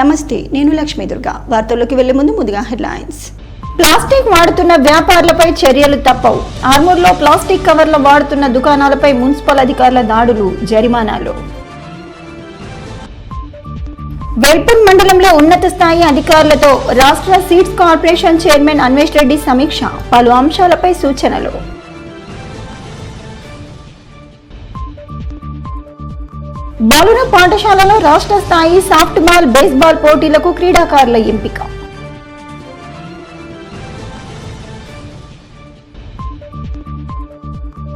నమస్తే, నేను లక్ష్మీ దుర్గా. వార్తల్లోకి వెళ్లే ముందుగా హెడ్లైన్స్. ప్లాస్టిక్ వాడుతున్న వ్యాపారులపై చర్యలు తప్పవు. ఆర్మూర్లో ప్లాస్టిక్ కవర్ల వాడుతున్న దుకాణాలపై మున్సిపల్ అధికారుల దాడులు, జరిమానాలు. వేల్పూర్ మండలంలో ఉన్నత స్థాయి అధికారులతో రాష్ట్ర seeds corporation chairman Anvesh Reddy సమీక్ష, పలు అంశాలపై సూచనలు. బాలుర పాఠశాలలో రాష్ట్ర స్థాయి సాఫ్ట్ బాల్, బేస్బాల్ పోటీలకు క్రీడాకారుల ఎంపిక.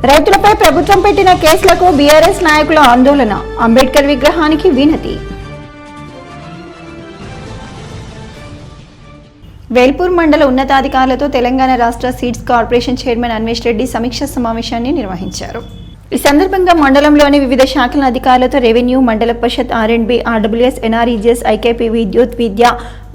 రైతులపై ప్రభుత్వం పెట్టిన కేసులకు బీఆర్ఎస్ నాయకుల ఆందోళన, అంబేద్కర్ విగ్రహానికి వినతి. వేల్పూర్ మండల ఉన్నతాధికారులతో తెలంగాణ రాష్ట్ర seeds corporation chairman Anvesh Reddy సమీక్ష సమావేశాన్ని నిర్వహించారు. ఈ సందర్భంగా మండలంలోని వివిధ శాఖల అధికారులతో రెవెన్యూ, మండల పరిషత్, ఆర్ఎండ్బి, ఆర్డబ్ల్యూఎస్, ఎన్ఆర్ఈజీఎస్, ఐకేపీ, విద్యుత్, విద్య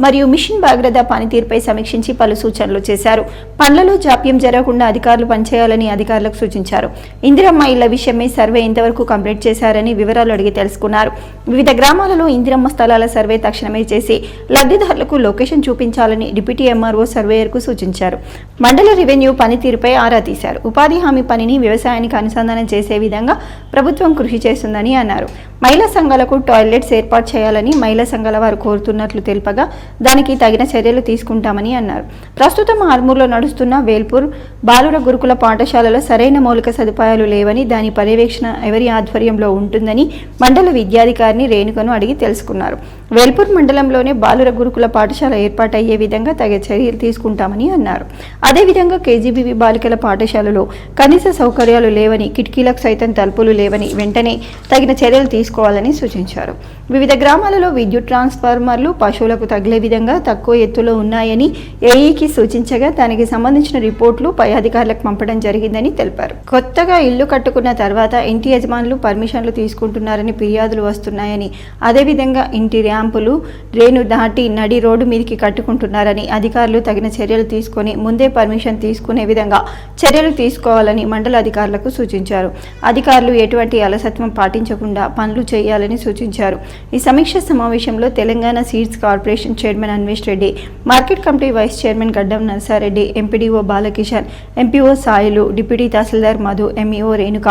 మరియు మిషన్ భగీరథ పనితీరుపై సమీక్షించి పలు సూచనలు చేశారు. పనులలో జాప్యం జరగకుండా అధికారులు పనిచేయాలని అధికారులకు సూచించారు. ఇందిరమ్మ ఇళ్ల విషయమై సర్వే ఎంతవరకు కంప్లీట్ చేశారని వివరాలు అడిగి తెలుసుకున్నారు. వివిధ గ్రామాలలో ఇందిరమ్మ స్థలాల సర్వే తక్షణమే చేసి లబ్ధిదారులకు లొకేషన్ చూపించాలని డిప్యూటీ ఎంఆర్ఓ సర్వేయర్కు సూచించారు. మండల రెవెన్యూ పనితీరుపై ఆరా తీశారు. ఉపాధి హామీ పనిని వ్యవసాయానికి అనుసంధానం చేసే విధంగా ప్రభుత్వం కృషి చేస్తుందని అన్నారు. మహిళా సంఘాలకు టాయిలెట్స్ ఏర్పాటు చేయాలని మహిళా సంఘాల వారు కోరుతున్నట్లు తెలుపగా దానికి తగిన చర్యలు తీసుకుంటామని అన్నారు. ప్రస్తుతం ఆర్మూర్లో నడుస్తున్న వేల్పూర్ బాలుర గురుకుల పాఠశాలలో సరైన మౌలిక సదుపాయాలు లేవని, దాని పర్యవేక్షణ ఎవరి ఆధ్వర్యంలో ఉంటుందని మండల విద్యాధికారిని రేణుకను అడిగి తెలుసుకున్నారు. వేల్పూర్ మండలంలోనే బాలుర గురుకుల పాఠశాల ఏర్పాటయ్యే విధంగా తగిన చర్యలు తీసుకుంటామని అన్నారు. అదేవిధంగా కేజీబీవీ బాలికల పాఠశాలలో కనీస సౌకర్యాలు లేవని, కిటికీలకు సైతం తలుపులు లేవని, వెంటనే తగిన చర్యలు తీసుకోవాలని సూచించారు. వివిధ గ్రామాలలో విద్యుత్ ట్రాన్స్ఫార్మర్లు పశువులకు తగిలే విధంగా తక్కువ ఎత్తులో ఉన్నాయని ఏఈకి సూచించగా దానికి సంబంధించిన రిపోర్టులు పై అధికారులకు పంపడం జరిగిందని తెలిపారు. కొత్తగా ఇల్లు కట్టుకున్న తర్వాత ఇంటి యజమానులు పర్మిషన్లు తీసుకుంటున్నారని ఫిర్యాదులు వస్తున్నాయని, అదేవిధంగా ఇంటి ర్యాంపులు రేణు దాటి నడి రోడ్డు మీదకి కట్టుకుంటున్నారని అధికారులు తగిన చర్యలు తీసుకుని ముందే పర్మిషన్ తీసుకునే విధంగా చర్యలు తీసుకోవాలని మండల అధికారులకు సూచించారు. అధికారులు ఎటువంటి అలసత్వం పాటించకుండా పనులు చేయాలని సూచించారు. ఈ సమీక్ష సమావేశంలో Telangana seeds corporation chairman Anvesh Reddy, market committee vice chairman Gaddam Narsareddy, MPDO Balakishan, MPO Sailu, deputy tahsildar Madhu, MEO Renuka,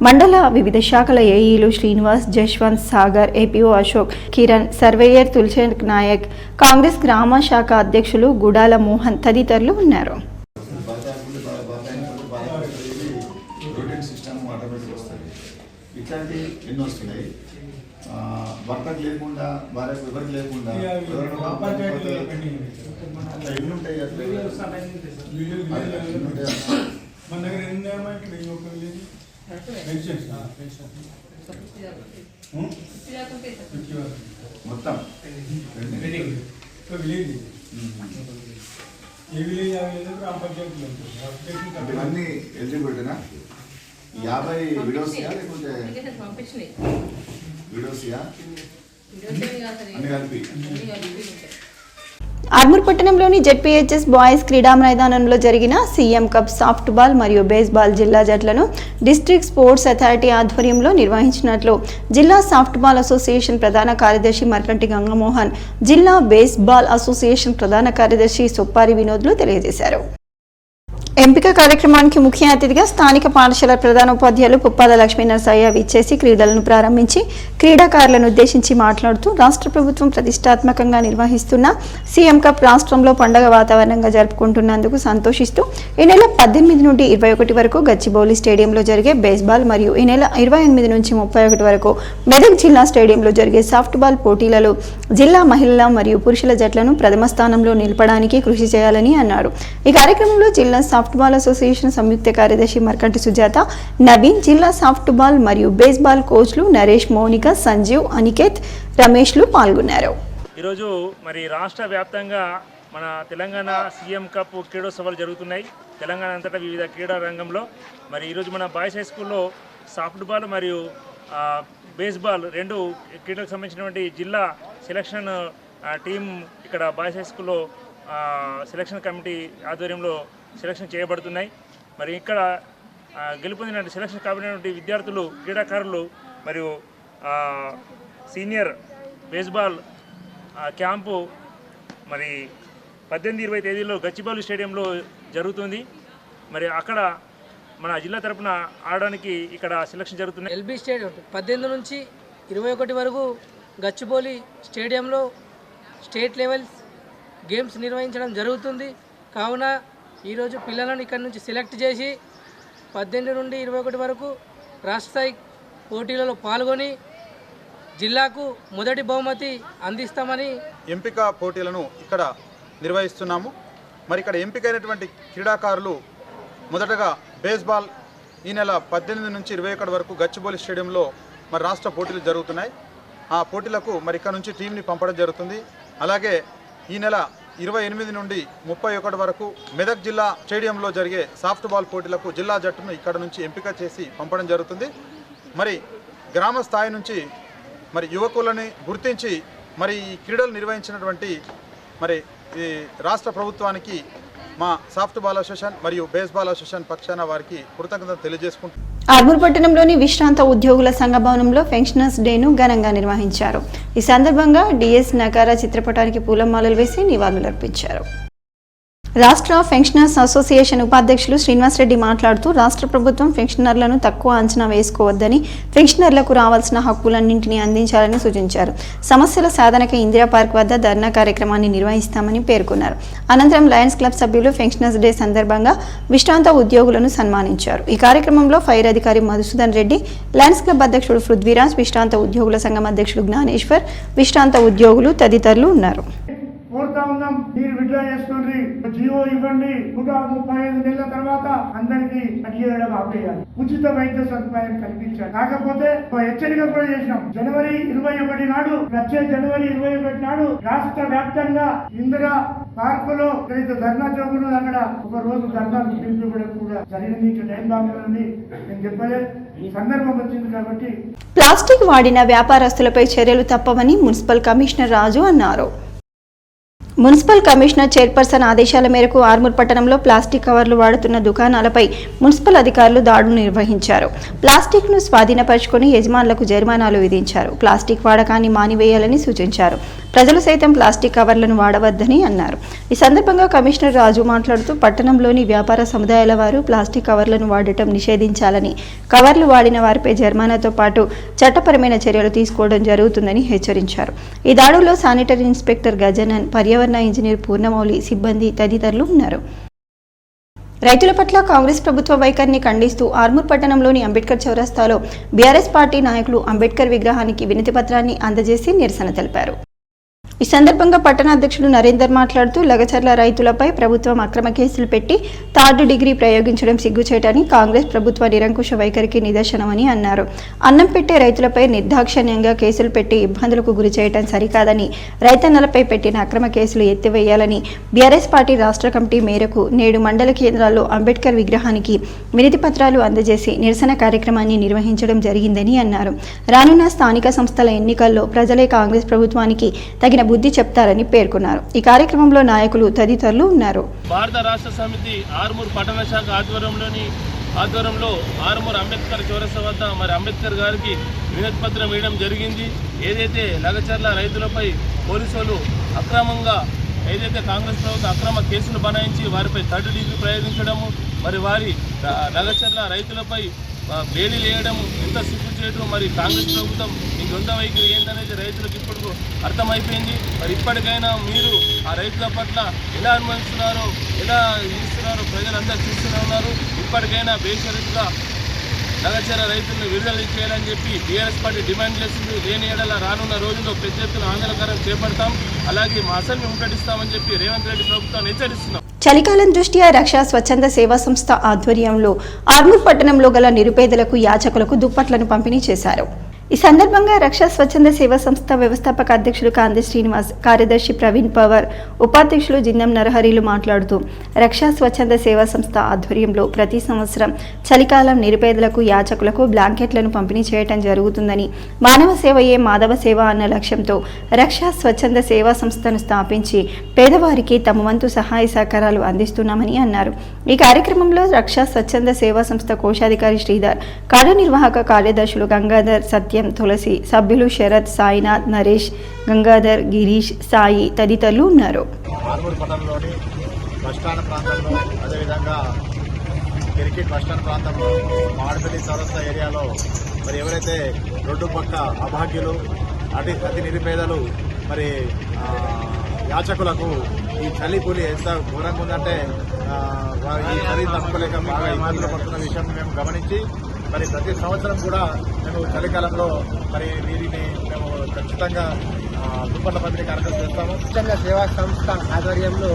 మండల వివిధ శాఖల ఏఈలు శ్రీనివాస్, జశ్వంత్, సాగర్, ఏపీఓ అశోక్, కిరణ్, సర్వేయర్ తులసిక్ నాయక్, కాంగ్రెస్ గ్రామ శాఖ అధ్యక్షులు గుడాల మోహన్ తదితరులు ఉన్నారు. ఇట్లాంటి ఎన్నో వస్తున్నాయి. వర్తకు లేకుండా, భార్యకు ఎవరికి లేకుండా అట్లా ఎన్ని ఉంటాయి. అట్లా మన దగ్గర మొత్తం ఇవన్నీ ఎలిజిబిలిటీనా? 50 విడోసియా లేకుంటే విడోసియా అన్ని కలిపి? ఆర్మూర్ పట్టణంలోని జెడ్పీహెచ్ఎస్ బాయ్స్ క్రీడా మైదానంలో జరిగిన సీఎం కప్ సాఫ్ట్ బాల్ మరియు బేస్బాల్ జిల్లా జట్లను డిస్ట్రిక్ట్ స్పోర్ట్స్ అథారిటీ ఆధ్వర్యంలో నిర్వహించినట్లు జిల్లా సాఫ్ట్ బాల్ అసోసియేషన్ ప్రధాన కార్యదర్శి మర్కంటి గంగమోహన్, జిల్లా బేస్బాల్ అసోసియేషన్ ప్రధాన కార్యదర్శి సొప్పారి వినోద్లు తెలియజేశారు. ఎంపిక కార్యక్రమానికి ముఖ్య అతిథిగా స్థానిక పాఠశాల ప్రధానోపాధ్యాయులు పుప్పాద లక్ష్మీ నరసయ్య విచ్చేసి క్రీడలను ప్రారంభించి క్రీడాకారులను ఉద్దేశించి మాట్లాడుతూ రాష్ట్ర ప్రభుత్వం ప్రతిష్టాత్మకంగా నిర్వహిస్తున్న సీఎం కప్ రాష్ట్రంలో పండుగ వాతావరణంగా జరుపుకుంటున్నందుకు సంతోషిస్తూ ఈ నెల 18 నుండి 21 వరకు గచ్చిబౌలి స్టేడియంలో జరిగే బేస్బాల్ మరియు ఈ నెల 28 నుంచి 31 వరకు మెదక్ జిల్లా స్టేడియంలో జరిగే సాఫ్ట్ బాల్ పోటీలలో జిల్లా మహిళల మరియు పురుషుల జట్లను ప్రథమ స్థానంలో నిలపడానికి కృషి చేయాలని అన్నారు. ఈ కార్యక్రమంలో జిల్లా సాఫ్ట్ బాల్ అసోసియేషన్ సంయుక్త కార్యదర్శి మర్కంటి సుజాత, నవీన్, జిల్లా సాఫ్ట్ బాల్ మరియు బేస్బాల్ కోచ్లు నరేష్, మౌనిక, సంజీవ్, అనికేత్, రమేష్లు పాల్గొన్నారు. ఈరోజు మరి రాష్ట్ర వ్యాప్తంగా మన తెలంగాణ సీఎం కప్ క్రీడోత్సవాలు జరుగుతున్నాయి. తెలంగాణ అంతటా వివిధ క్రీడా రంగంలో మరి ఈరోజు మన బాయ్స్ హై స్కూల్లో సాఫ్ట్ బాల్ మరియు బేస్బాల్ రెండు క్రీడలకు సంబంధించినటువంటి జిల్లా సెలక్షన్ టీం ఇక్కడ బాయ్స్ హై స్కూల్లో సెలక్షన్ కమిటీ ఆధ్వర్యంలో సెలక్షన్ చేయబడుతున్నాయి. మరి ఇక్కడ గెలుపొందిన సెలక్షన్ కాబడినటువంటి విద్యార్థులు, క్రీడాకారులు మరియు సీనియర్ బేస్బాల్ ఆ క్యాంపు మరి 18-20 తేదీల్లో గచ్చిబౌలి స్టేడియంలో జరుగుతుంది. మరి అక్కడ మన జిల్లా తరపున ఆడడానికి ఇక్కడ సెలక్షన్ జరుగుతుంది. ఎల్బీ స్టేడియం 18 నుంచి 21 వరకు గచ్చిబౌలి స్టేడియంలో స్టేట్ లెవెల్ గేమ్స్ నిర్వహించడం జరుగుతుంది. కావున ఈరోజు పిల్లలను ఇక్కడ నుంచి సెలెక్ట్ చేసి 18 నుండి 21 వరకు రాష్ట్ర స్థాయి పోటీలలో పాల్గొని జిల్లాకు మొదటి బహుమతి అందిస్తామని ఎంపిక పోటీలను ఇక్కడ నిర్వహిస్తున్నాము. మరి ఇక్కడ ఎంపికైనటువంటి క్రీడాకారులు మొదటగా బేస్బాల్ ఈ నెల 18 నుంచి 21 వరకు గచ్చిబౌలి స్టేడియంలో మరి రాష్ట్ర పోటీలు జరుగుతున్నాయి. ఆ పోటీలకు మరి ఇక్కడ నుంచి టీంని పంపడం జరుగుతుంది. అలాగే ఈ నెల 28 నుండి 31 వరకు మెదక్ జిల్లా స్టేడియంలో జరిగే సాఫ్ట్ బాల్ పోటీలకు జిల్లా జట్టును ఇక్కడ నుంచి ఎంపిక చేసి పంపడం జరుగుతుంది. మరి గ్రామ స్థాయి నుంచి మరి యువకులని గుర్తించి మరి ఈ క్రీడలు నిర్వహించినటువంటి మరి ఈ రాష్ట్ర ప్రభుత్వానికి మా సాఫ్ట్ బాల్ అసోసియేషన్ మరియు బేస్బాల్ అసోసియేషన్ పక్షాన వారికి కృతజ్ఞతలు తెలియజేసుకుంటున్నాం. ఆర్మూర్ పట్టణంలోని విశ్రాంత ఉద్యోగుల సంఘ భవనంలో పెన్షనర్స్ డేను ఘనంగా నిర్వహించారు. ఈ సందర్భంగా డిఎస్ నగారా చిత్రపటానికి పూలమాలలు వేసి నివాళులర్పించారు. రాష్ట్ర పెన్షనర్స్ అసోసియేషన్ ఉపాధ్యక్షులు శ్రీనివాసరెడ్డి మాట్లాడుతూ రాష్ట్ర ప్రభుత్వం పెన్షనర్లను తక్కువ అంచనా వేసుకోవద్దని, పెన్షనర్లకు రావాల్సిన హక్కులన్నింటినీ అందించాలని సూచించారు. సమస్యల సాధనకు ఇందిరా పార్క్ వద్ద ధర్నా కార్యక్రమాన్ని నిర్వహిస్తామని పేర్కొన్నారు. అనంతరం లయన్స్ క్లబ్ సభ్యులు పెన్షనర్స్ డే సందర్భంగా విశ్రాంత ఉద్యోగులను సన్మానించారు. ఈ కార్యక్రమంలో ఫైర్ అధికారి మధుసూదన్ రెడ్డి, లయన్స్ క్లబ్ అధ్యక్షుడు పృథ్వీరాజ్, విశ్రాంత ఉద్యోగుల సంఘం అధ్యక్షుడు జ్ఞానేశ్వర్, విశ్రాంత ఉద్యోగులు తదితరులు ఉన్నారు. కోరుతా ఉన్నాం, మీరు విడ్రా చేసుకోండి, జియో ఇవ్వండి. 135 నెలల తర్వాత అందరికీ అడిగేయడం ఆపేయాలి, ఉచిత వైద్య సదుపాయం కల్పించాలి. కాకపోతే హెచ్చరిక కూడా చేసినాం, జనవరి 21 నాడు, వచ్చే జనవరి 21 నాడు రాష్ట్ర వ్యాప్తంగా ఇందిరా పార్కులో ధర్నా చౌకులు అక్కడ ఒక రోజు ధర్నా పిలిపించడం కూడా జరిగింది. టైం బాగుందని నేను చెప్పలే, ఈ సందర్భం వచ్చింది కాబట్టి. ప్లాస్టిక్ వాడిన వ్యాపారస్తులపై చర్యలు తప్పవని మున్సిపల్ కమిషనర్ రాజు అన్నారు. మున్సిపల్ కమిషనర్ చైర్పర్సన్ ఆదేశాల మేరకు ఆర్మూర్ పట్టణంలో ప్లాస్టిక్ కవర్లు వాడుతున్న దుకాణాలపై మున్సిపల్ అధికారులు దాడులు నిర్వహించారు. ప్లాస్టిక్ను స్వాధీనపరుచుకుని యజమానులకు జరిమానాలు విధించారు. ప్లాస్టిక్ వాడకాన్ని మానివేయాలని సూచించారు. ప్రజలు సైతం ప్లాస్టిక్ కవర్లను వాడవద్దని అన్నారు. ఈ సందర్భంగా కమిషనర్ రాజు మాట్లాడుతూ పట్టణంలోని వ్యాపార సముదాయాల వారు ప్లాస్టిక్ కవర్లను వాడటం నిషేధించాలని, కవర్లు వాడిన వారిపై జరిమానాతో పాటు చట్టపరమైన చర్యలు తీసుకోవడం జరుగుతుందని హెచ్చరించారు. ఈ దాడుల్లో శానిటరీ ఇన్స్పెక్టర్ గజనన్, పర్యావరణ ఇంజనీర్ పూర్ణమౌళి, సిబ్బంది తదితరులు ఉన్నారు. రైతుల పట్ల కాంగ్రెస్ ప్రభుత్వ వైఖరిని ఖండిస్తూ ఆర్మూర్ పట్టణంలోని అంబేద్కర్ చౌరస్తాలో బీఆర్ఎస్ పార్టీ నాయకులు అంబేద్కర్ విగ్రహానికి వినతి పత్రాన్ని అందజేసి నిరసన తెలిపారు. ఈ సందర్భంగా పట్టణ అధ్యక్షుడు నరేందర్ మాట్లాడుతూ లగచర్ల రైతులపై ప్రభుత్వం అక్రమ కేసులు పెట్టి థర్డ్ డిగ్రీ ప్రయోగించడం సిగ్గుచేటని, కాంగ్రెస్ ప్రభుత్వ నిరంకుశ వైఖరికి నిదర్శనమని అన్నారు. అన్నం పెట్టే రైతులపై నిర్దాక్షిణ్యంగా కేసులు పెట్టి ఇబ్బందులకు గురి చేయడం సరికాదని, రైతన్నలపై పెట్టిన అక్రమ కేసులు ఎత్తివేయాలని బీఆర్ఎస్ పార్టీ రాష్ట్ర కమిటీ మేరకు నేడు మండల కేంద్రాల్లో అంబేద్కర్ విగ్రహానికి వినతి పత్రాలు అందజేసి నిరసన కార్యక్రమాన్ని నిర్వహించడం జరిగిందని అన్నారు. రానున్న స్థానిక సంస్థల ఎన్నికల్లో ప్రజలే కాంగ్రెస్ ప్రభుత్వానికి తగిన బుద్ధి చెప్తారని పేర్కొన్నారు. ఈ కార్యక్రమంలో నాయకులు తదితరులు ఉన్నారు. భారత రాష్ట్ర సమితి ఆర్మూర్ పట్టణ శాఖ ఆధ్వర్యంలో ఆర్మూర్ అంబేద్కర్ చౌరస్తా వద్ద మరి అంబేద్కర్ గారికి వినతి పత్రం వేయడం జరిగింది. ఏదైతే లగచర్ల రైతులపై పోలీసులు అక్రమంగా ఏదైతే కాంగ్రెస్ ప్రభుత్వం అక్రమ కేసులు బనాయించి వారిపై థర్డ్ డిగ్రీ ప్రయోగించడము, మరి వారి లగచర్ల రైతులపై బేడీలు వేయడం ఎంత సిగ్గు చేయడం. మరి కాంగ్రెస్ ప్రభుత్వం ఈ ద్వంద్వ వైఖరి ఏందనేది రైతులకు ఇప్పుడు అర్థమైపోయింది. మరి ఇప్పటికైనా మీరు ఆ రైతుల పట్ల ఎలా అనుభవిస్తున్నారో, ఎలా ఇస్తున్నారో ప్రజలందరూ చూస్తూనే ఉన్నారు. ఇప్పటికైనా బేషరతుగా లగచర్ల రైతులను విడుదల చేయాలని చెప్పి బీఆర్ఎస్ పార్టీ డిమాండ్ చేస్తుంది. లేని ఏడల రానున్న రోజుల్లో పెద్ద ఎత్తున ఆందోళనకారం చేపడతాం, అలాగే మా అసెంబ్లీ ముట్టడిస్తామని చెప్పి రేవంత్ రెడ్డి ప్రభుత్వాన్ని హెచ్చరిస్తున్నాం. చలికాలం దృష్ట్యా రక్షా స్వచ్ఛంద సేవా సంస్థ ఆధ్వర్యంలో ఆర్మూర్ పట్టణంలో గల నిరుపేదలకు, యాచకులకు దుప్పట్లను పంపిణీ చేశారు. ఈ సందర్భంగా రక్షా స్వచ్ఛంద సేవా సంస్థ వ్యవస్థాపక అధ్యక్షులు కాంతి శ్రీనివాస్, కార్యదర్శి ప్రవీణ్ పవర్, ఉపాధ్యక్షులు జిందం నరహరిలు మాట్లాడుతూ రక్షా స్వచ్ఛంద సేవా సంస్థ ఆధ్వర్యంలో ప్రతి సంవత్సరం చలికాలం నిరుపేదలకు, యాచకులకు బ్లాంకెట్లను పంపిణీ చేయడం జరుగుతుందని, మానవ సేవయే మాధవ సేవ అన్న లక్ష్యంతో రక్షా స్వచ్ఛంద సేవా సంస్థను స్థాపించి పేదవారికి తమ వంతు సహాయ సహకారాలు అందిస్తున్నామని అన్నారు. ఈ కార్యక్రమంలో రక్షా స్వచ్ఛంద సేవా సంస్థ కోశాధికారి శ్రీధర్, కార్యనిర్వాహక కార్యదర్శులు గంగాధర్, సత్య, సత్యం, తులసి, సభ్యులు శరత్, సాయినాథ్, నరేష్, గంగాధర్, గిరీష్, సాయి తదితరులు ఉన్నారు. ఆర్మూర్ పట్టణంలోని బస్టాండ్ ప్రాంతంలో, అదేవిధంగా క్రికెట్ బస్టాండ్ ప్రాంతంలో, మాడపల్లి చౌరస్తా ఏరియాలో మరి ఎవరైతే రోడ్డు పక్క అభాగ్యులు, అతి నిరుపేదలు, మరి యాచకులకు ఈ చలి కూలి ఎంత ఘోరంగా ఉందంటే ఈ చలి తట్టుకోలేక బాగా ఇబ్బందులు పడుతున్న విషయం మేము గమనించి మరి ప్రతి సంవత్సరం కూడా మేము చలికాలంలో మరి వీరిని మేము ఖచ్చితంగా దుప్పట్ల పంపిణీ కార్యక్రమం చేస్తాము. స్వచ్ఛంద సేవా సంస్థ ఆధ్వర్యంలో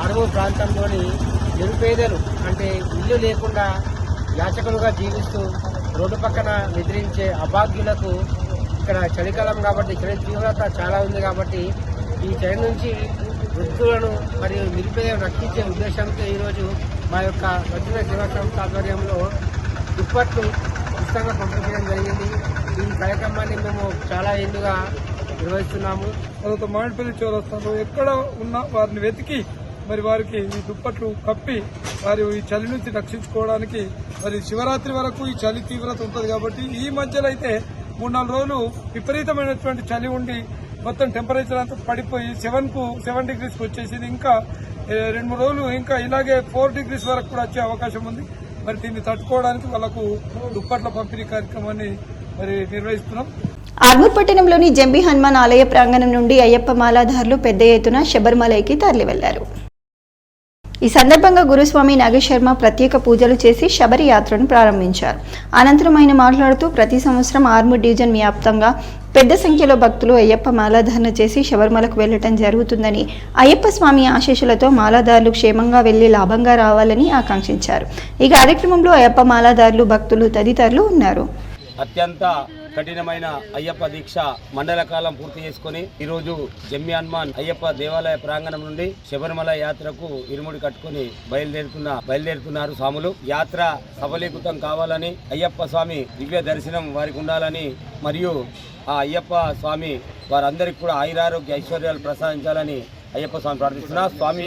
ఆర్మూర్ ప్రాంతంలోని నిరుపేదలు, అంటే ఇల్లు లేకుండా యాచకులుగా జీవిస్తూ రోడ్డు పక్కన నిద్రించే అభాగ్యులకు ఇక్కడ చలికాలం కాబట్టి చలి తీవ్రత చాలా ఉంది కాబట్టి ఈ చలి నుంచి వృద్ధులను మరియు నిరుపేదలను రక్షించే ఉద్దేశంతో ఈరోజు మా యొక్క స్వచ్ఛంద సేవా సంస్థ ఆధ్వర్యంలో దుప్పట్లు ఉచితంగా పంపించడం జరిగింది. ఈ కార్యక్రమాన్ని మేము చాలా ఏళ్ళుగా నిర్వహిస్తున్నాము. తర్వాత మామిడిపల్లి చౌరస్తాలో ఎక్కడ ఉన్నా వారిని వెతికి మరి వారికి ఈ దుప్పట్లు కప్పి వారి ఈ చలి నుంచి రక్షించుకోవడానికి, మరి శివరాత్రి వరకు ఈ చలి తీవ్రత ఉంటుంది కాబట్టి ఈ మధ్యలో అయితే 3-4 రోజులు విపరీతమైనటువంటి చలి ఉండి మొత్తం టెంపరేచర్ అంతా పడిపోయి 7 డిగ్రీస్కి వచ్చేసింది. ఇంకా 2-3 రోజులు ఇంకా ఇలాగే 4 డిగ్రీస్ వరకు కూడా వచ్చే అవకాశం ఉంది. మరి దీన్ని తట్టుకోవడానికి వాళ్లకు దుప్పట్ల పంపిణీ కార్యక్రమాన్ని మరి నిర్వహిస్తున్నాం. ఆర్మూర్ పట్టణంలోని జంబి హనుమాన్ ఆలయ ప్రాంగణం నుండి అయ్యప్ప మాలాధారులు పెద్ద ఎత్తున శబరిమలైకి తరలి వెళ్లారు. ఈ సందర్భంగా గురుస్వామి నాగశర్మ ప్రత్యేక పూజలు చేసి శబరి యాత్రను ప్రారంభించారు. అనంతరం ఆయన మాట్లాడుతూ ప్రతి సంవత్సరం ఆర్మూర్ డివిజన్ వ్యాప్తంగా పెద్ద సంఖ్యలో భక్తులు అయ్యప్ప మాలాధారణ చేసి శబరిమలకు వెళ్లటం జరుగుతుందని, అయ్యప్ప స్వామి ఆశీస్సులతో మాలాధారులు క్షేమంగా వెళ్లి లాభంగా రావాలని ఆకాంక్షించారు. ఈ కార్యక్రమంలో అయ్యప్ప మాలాధారులు, భక్తులు తదితరులు ఉన్నారు. అత్యంత కఠినమైన అయ్యప్ప దీక్ష మండల కాలం పూర్తి చేసుకుని ఈరోజు జమ్మి హనుమాన్ అయ్యప్ప దేవాలయ ప్రాంగణం నుండి శబరిమల యాత్రకు ఇరుముడి కట్టుకుని బయలుదేరుతున్నారు స్వాములు. యాత్ర సఫలీకృతం కావాలని, అయ్యప్ప స్వామి దివ్య దర్శనం వారికి ఉండాలని, మరియు ఆ అయ్యప్ప స్వామి వారందరికీ కూడా ఆయురారోగ్య ఐశ్వర్యాలు ప్రసాదించాలని అయ్యప్ప స్వామి ప్రార్థిస్తున్నా. స్వామి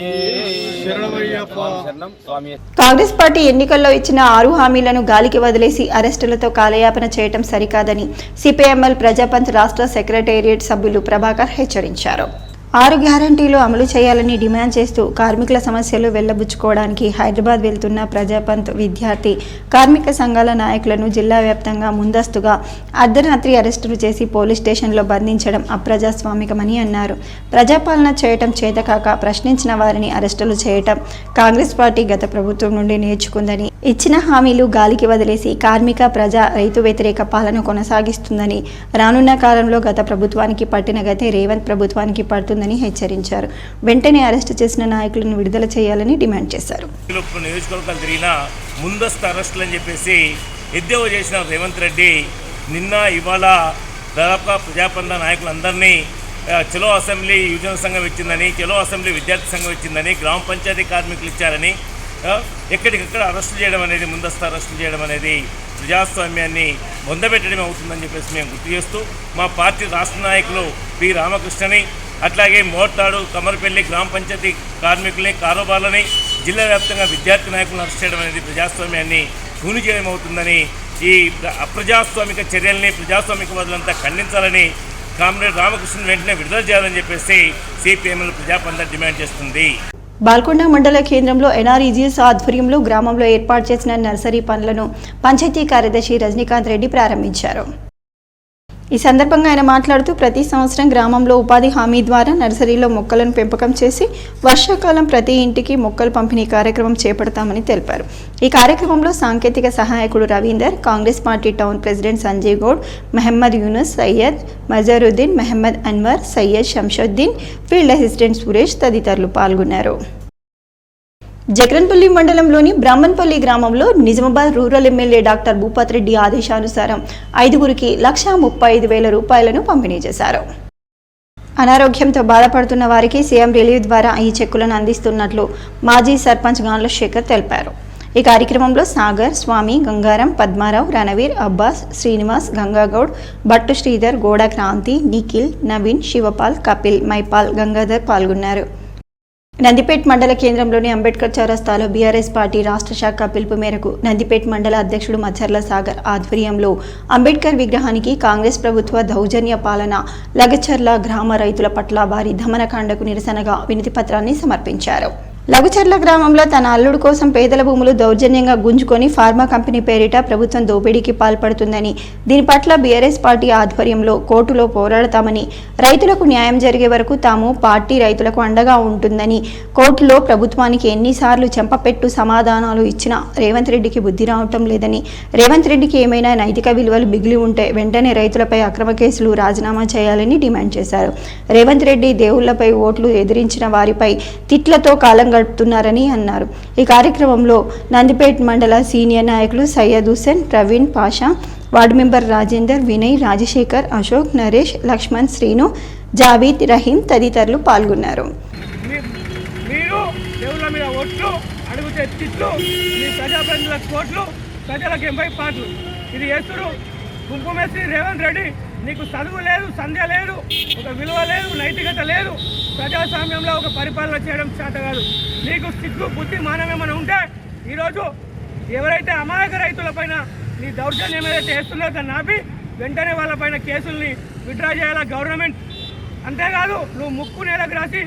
శరణం. స్వామి. కాంగ్రెస్ పార్టీ ఎన్నికల్లో ఇచ్చిన 6 హామీలను గాలికి వదిలేసి అరెస్టులతో కాలయాపన చేయటం సరికాదని సిపిఎంఎల్ ప్రజాపంత్ రాష్ట్ర సెక్రటేరియట్ సభ్యులు ప్రభాకర్ హెచ్చరించారు. 6 గ్యారంటీలు అమలు చేయాలని డిమాండ్ చేస్తూ కార్మికుల సమస్యలు వెళ్లబుచ్చుకోవడానికి హైదరాబాద్ వెళ్తున్న ప్రజాపంత్ విద్యార్థి కార్మిక సంఘాల నాయకులను జిల్లా వ్యాప్తంగా ముందస్తుగా అర్ధరాత్రి అరెస్టులు చేసి పోలీస్ స్టేషన్లో బంధించడం అప్రజాస్వామికమని అన్నారు. ప్రజాపాలన చేయటం చేతకాక ప్రశ్నించిన వారిని అరెస్టులు చేయటం కాంగ్రెస్ పార్టీ గత ప్రభుత్వం నుండి నేర్చుకుందని, ఇచ్చిన హామీలు గాలికి వదిలేసి కార్మిక, ప్రజా, రైతు వ్యతిరేక పాలన కొనసాగిస్తుందని, రానున్న కాలంలో గత ప్రభుత్వానికి పట్టిన గతే రేవంత్ ప్రభుత్వానికి పడుతుంది హెచ్చరించారు. వెంటనే అరెస్టు చేసిన నాయకులను విడుదల చేయాలని డిమాండ్ చేశారు. నియోజకవర్గాలు తిరిగిన ముందస్తు అరెస్టులు అని చెప్పేసి ఎద్దేవా చేసిన రేవంత్ రెడ్డి నిన్న ఇవాళ దాదాపుగా ప్రజాపంత నాయకులందరినీ చలో అసెంబ్లీ యువజన సంఘం ఇచ్చిందని, చలో అసెంబ్లీ విద్యార్థి సంఘం ఇచ్చిందని, గ్రామ పంచాయతీ కార్మికులు ఇచ్చారని ఎక్కడికక్కడ అరెస్టు చేయడం అనేది, ముందస్తు అరెస్టు చేయడం అనేది ప్రజాస్వామ్యాన్ని బొందబెట్టడం అవుతుందని చెప్పేసి మేము గుర్తు చేస్తూ మా పార్టీ రాష్ట్ర నాయకులు పి రామకృష్ణని, అట్లాగే మోర్తాడు, కమర్పల్లి గ్రామ పంచాయతీ కార్మికుల్ని, కారోబార్లని, జిల్లా వ్యాప్తంగా విద్యార్థి నాయకులను అరెస్ట్ చేయడం అనేది ప్రజాస్వామ్యాన్ని కూని చేయడం అవుతుందని, ఈ అప్రజాస్వామిక చర్యల్ని ప్రజాస్వామికవాదులంతా ఖండించాలని, కామ్రేడ్ రామకృష్ణన్ వెంటనే విడుదల చేయాలని చెప్పేసి సిపిఎంఎల్ ప్రజాపంత డిమాండ్ చేస్తుంది. బాల్కొండ మండల కేంద్రంలో ఎన్ఆర్ఈజీఎస్ ఆధ్వర్యంలో గ్రామంలో ఏర్పాటు చేసిన నర్సరీ పనులను పంచాయతీ కార్యదర్శి రజనీకాంత్ రెడ్డి ప్రారంభించారు. ఈ సందర్భంగా ఆయన మాట్లాడుతూ ప్రతి సంవత్సరం గ్రామంలో ఉపాధి హామీ ద్వారా నర్సరీలో మొక్కలను పెంపకం చేసి వర్షాకాలం ప్రతి ఇంటికి మొక్కలు పంపిణీ కార్యక్రమం చేపడతామని తెలిపారు. ఈ కార్యక్రమంలో సాంకేతిక సహాయకుడు Ravinder, Congress party town president Sanjay Goud, Mohammed Yunus, Syed Mazaruddin, Mohammed Anwar, Syed Shamshuddin, field assistant Suresh తదితరులు పాల్గొన్నారు. జగన్పల్లి మండలంలోని బ్రాహ్మణపల్లి గ్రామంలో Nizamabad rural MLA doctor Bhupath Reddy ఆదేశానుసారం 5గురికి 1,35,000 రూపాయలను పంపిణీ చేశారు. అనారోగ్యంతో బాధపడుతున్న వారికి సీఎం రిలీఫ్ ద్వారా ఈ చెక్కులను అందిస్తున్నట్లు మాజీ సర్పంచ్ గాన్ల శేఖర్ తెలిపారు. ఈ కార్యక్రమంలో సాగర్, స్వామి, గంగారం, పద్మారావు, రణవీర్, అబ్బాస్, శ్రీనివాస్, గంగాగౌడ్, భట్టు శ్రీధర్, గోడ క్రాంతి, నిఖిల్, నవీన్, శివపాల్, కపిల్, మైపాల్, గంగాధర్ పాల్గొన్నారు. నందిపేట్ మండల కేంద్రంలోని అంబేద్కర్ చౌరస్తాలో బీఆర్ఎస్ పార్టీ రాష్ట్ర శాఖ పిలుపు మేరకు నందిపేట్ మండల అధ్యక్షుడు మచ్చర్ల సాగర్ ఆధ్వర్యంలో అంబేద్కర్ విగ్రహానికి కాంగ్రెస్ ప్రభుత్వ దౌర్జన్య పాలన లగచర్ల గ్రామ రైతుల పట్ల భారీ దమనకాండకు నిరసనగా వినతి పత్రాన్ని సమర్పించారు. లగుచర్ల గ్రామంలో తన అల్లుడు కోసం పేదల భూములు దౌర్జన్యంగా గుంజుకొని ఫార్మా కంపెనీ పేరిట ప్రభుత్వం దోపిడీకి పాల్పడుతుందని, దీని పట్ల బీఆర్ఎస్ పార్టీ ఆధ్వర్యంలో కోర్టులో పోరాడతామని, రైతులకు న్యాయం జరిగే వరకు తాము పార్టీ రైతులకు అండగా ఉంటుందని, కోర్టులో ప్రభుత్వానికి ఎన్నిసార్లు చెంపపెట్టు సమాధానాలు ఇచ్చినా రేవంత్ రెడ్డికి బుద్ధి రావటం లేదని, రేవంత్ రెడ్డికి ఏమైనా నైతిక విలువలు మిగిలి ఉంటే వెంటనే రైతులపై అక్రమ కేసులు రాజీనామా చేయాలని డిమాండ్ చేశారు. రేవంత్ రెడ్డి దేవుళ్లపై ఓట్లు ఎదిరించిన వారిపై తిట్లతో కాలం గడుపుతున్నారని అన్నారు. ఈ కార్యక్రమంలో నందిపేట్ మండల సీనియర్ నాయకులు సయ్యద్ హుస్సేన్, ప్రవీణ్ పాషా, వార్డు మెంబర్ రాజేందర్, వినయ్, రాజశేఖర్, అశోక్, నరేష్, లక్ష్మణ్, శ్రీను, జావీద్, రహీం తదితరులు పాల్గొన్నారు. మీరు దేవుళ్ళ మీద ఓట్లు అడుగుతే తిట్లు, మీ ప్రజాప్రతినిధుల కోట్లు, ప్రజలకు 80 పాటలు ఇది చేస్తుడు. కుంకుమేశ్వరి రేవంత్ రెడ్డి, నీకు చదువు లేదు, సంధ్య లేదు, ఒక విలువ లేదు, నైతికత లేదు, ప్రజాస్వామ్యంలో ఒక పరిపాలన చేయడం చేత కాదు. నీకు సిగ్గు బుద్ధి మానవేమైనా ఉంటే ఈరోజు ఎవరైతే అమాయక రైతులపైన నీ దౌర్జన్యం ఏదైతే చేస్తున్నారో దాన్ని ఆపి వెంటనే వాళ్ళపైన కేసుల్ని విత్డ్రా చేయాలా గవర్నమెంట్. అంతేకాదు నువ్వు ముక్కు నేలకు రాసి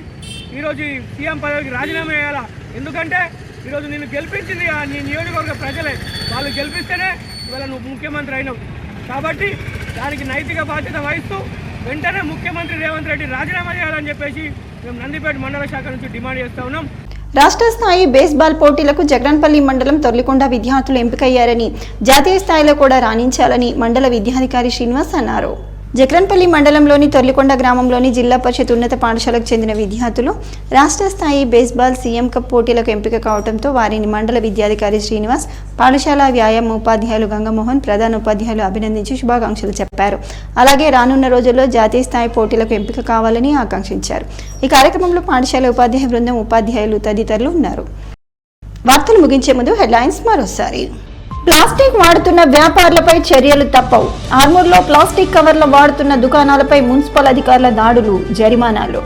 ఈరోజు సీఎం పదవికి రాజీనామా చేయాలా. ఎందుకంటే ఈరోజు నిన్ను గెలిపించింది నీ నియోజకవర్గ ప్రజలే, వాళ్ళు గెలిపిస్తేనే ఇవాళ నువ్వు ముఖ్యమంత్రి అయినావు. కాబట్టి దానికి నైతిక బాధ్యత వహిస్తూ వెంటనే ముఖ్యమంత్రి రేవంత్ రెడ్డి రాజీనామా చేయాలని చెప్పేసి మేము నందిపేట మండల శాఖ నుంచి డిమాండ్ చేస్తా ఉన్నాం. రాష్ట్ర స్థాయి బేస్బాల్ పోటీలకు జగన్పల్లి మండలం తొర్లికొండ విద్యార్థులు ఎంపికయ్యారని, జాతీయ స్థాయిలో కూడా రాణించాలని మండల విద్యాధికారి శ్రీనివాస్ అన్నారు. జగన్పల్లి మండలంలోని తొర్లికొండ గ్రామంలోని జిల్లా పరిషత్ ఉన్నత పాఠశాలకు చెందిన విద్యార్థులు రాష్ట్ర స్థాయి బేస్బాల్ సీఎం కప్ పోటీలకు ఎంపిక కావడంతో వారిని మండల విద్యాధికారి శ్రీనివాస్, పాఠశాల వ్యాయామ ఉపాధ్యాయులు గంగమోహన్, ప్రధాన ఉపాధ్యాయులు అభినందించి శుభాకాంక్షలు చెప్పారు. అలాగే రానున్న రోజుల్లో జాతీయ స్థాయి పోటీలకు ఎంపిక కావాలని ఆకాంక్షించారు. ఈ కార్యక్రమంలో పాఠశాల ఉపాధ్యాయ బృందం, ఉపాధ్యాయులు తదితరులు ఉన్నారు. వార్తలు ముగించే ముందు హెడ్లైన్స్ మరోసారి. ప్లాస్టిక్ వాడుతున్న వ్యాపారులపై చర్యలు తప్పవు. ఆర్మూర్లో ప్లాస్టిక్ కవర్ల వాడుతున్న దుకాణాలపై మున్సిపల్ అధికారుల దాడులు, జరిమానాలు.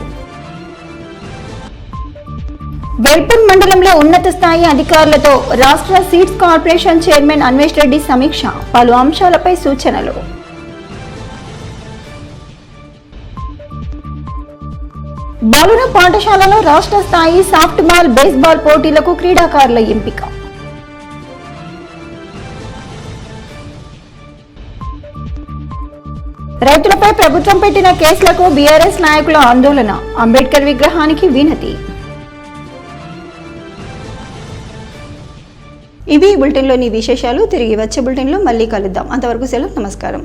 బెల్పూర్ మండలంలో ఉన్నత స్థాయి అధికారులతో రాష్ట్ర seeds corporation chairman Anvesh Reddy సమీక్ష, పలు అంశాలపై సూచనలు. బాలుర పాఠశాలలో రాష్ట్ర స్థాయి సాఫ్ట్ బాల్, బేస్బాల్ పోటీలకు క్రీడాకారుల ఎంపిక. రైతులపై ప్రభుత్వం పెట్టిన కేసులకు బీఆర్ఎస్ నాయకుల ఆందోళన, అంబేద్కర్ విగ్రహానికి వినతి. ఇవి బులెటిన్లోని విశేషాలు. తిరిగి వచ్చే బులెటిన్లో మళ్ళీ కలుద్దాం. అంతవరకు సెలవు, నమస్కారం.